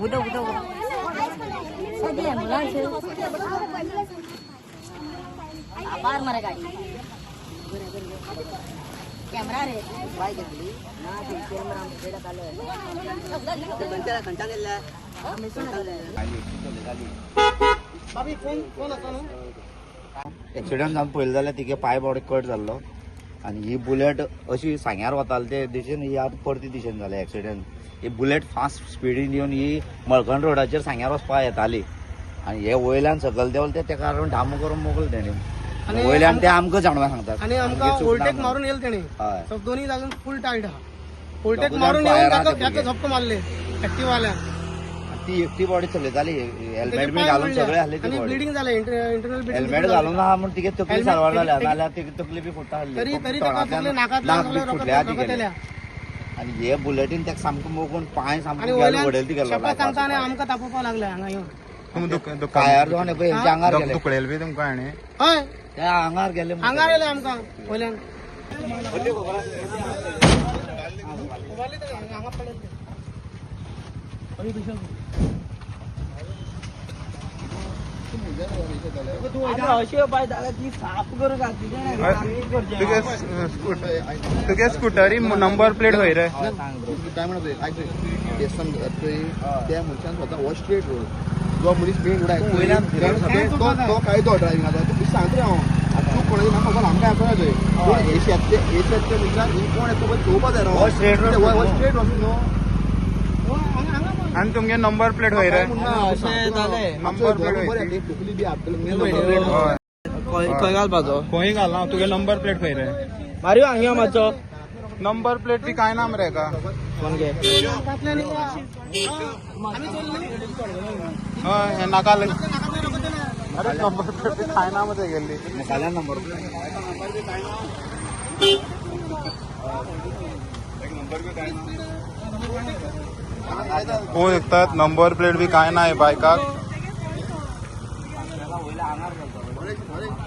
उदक उदक बार मारे गाडी कॅमेरा रे बाय घेतली ना ते कॅमेरा मध्ये आलं ते बंदला घंटा गेला बाबी फोन होता ना एक्सिडेंट जावन पळयलें जाल्यार तिगे पाय बॉडी कट जाल्लो आनी ही बुलेट अशी सांग्यार वताली ते दिशेन ही आतां परती दिशेन जालें एक्सिडेंट. ही बुलेट फास्ट स्पिडीन येवन ही मळखंड रोडाचेर सांग्यार वचपाक येताली आनी हे वयल्यान सकयल देंवलें ते कारण धामो करून मोकल तेणी वयल्यान ते आमकां जाणवा सांगतात आणि आमकां ओवरटेक मारून येल तेणी दोन्ही जागून फुल टायट आहा ओवरटेक मारून येवन ताका झपको मारले एक्टिवाल्यान ती एकटी बॉडी चलयताली हेल्मेट बी घालून सगळे आहले ती बॉडी ब्लिडिंग जाले इंटरनल ब्लिडिंग हेल्मेट घालून आहा म्हण तिगे तकली सारवार जाल्या नाल्यार तिगे तकली बी फुट्टा तरी ताका नाकांतल्यान फुटल्या तिगे आनी हे बुलेटीन ताका सामको मोगून पांय सामको वडयला ती गेलो तांकां आनी आमकां तापोवपाक लागले हांगा येवन कायार जावन हेंच्या आंगार गेले दुखळेल बी तुमकां हाणे हय त्या आंगार गेले हांगार येले आमकां वयल्यान तुगे स्कुटरी नंबर प्लेट खंय रे काय म्हणत बेसन त्या मनशान स्वता हो स्ट्रेट रोड जो मनीस मेन रोड आहे तो कायदो ड्रायव्हिंगाचो तूं सांगता रे हांव तूं कोणाची म्हाका खबर आमकां आसना थंय एशियातले मनशान कोण येता पळय चोवपा जाय हो स्ट्रेट रोड हो स्ट्रेट वचून न्हू आनी तुमगे नंबर प्लेट खंय रे नंबर प्लेट तकली बी आपल्याला खंय घालपाचो खंय घालना तुगे नंबर प्लेट खंय रे मारियो हांगा मातसो नंबर प्लेट बी काय ना मरे का हय हे नाका अरे नंबर प्लेट बी काय ना मध्ये गेल्ली मुखाल्या नंबर कोण येतात नंबर प्लेट बी काय नाही बायकाक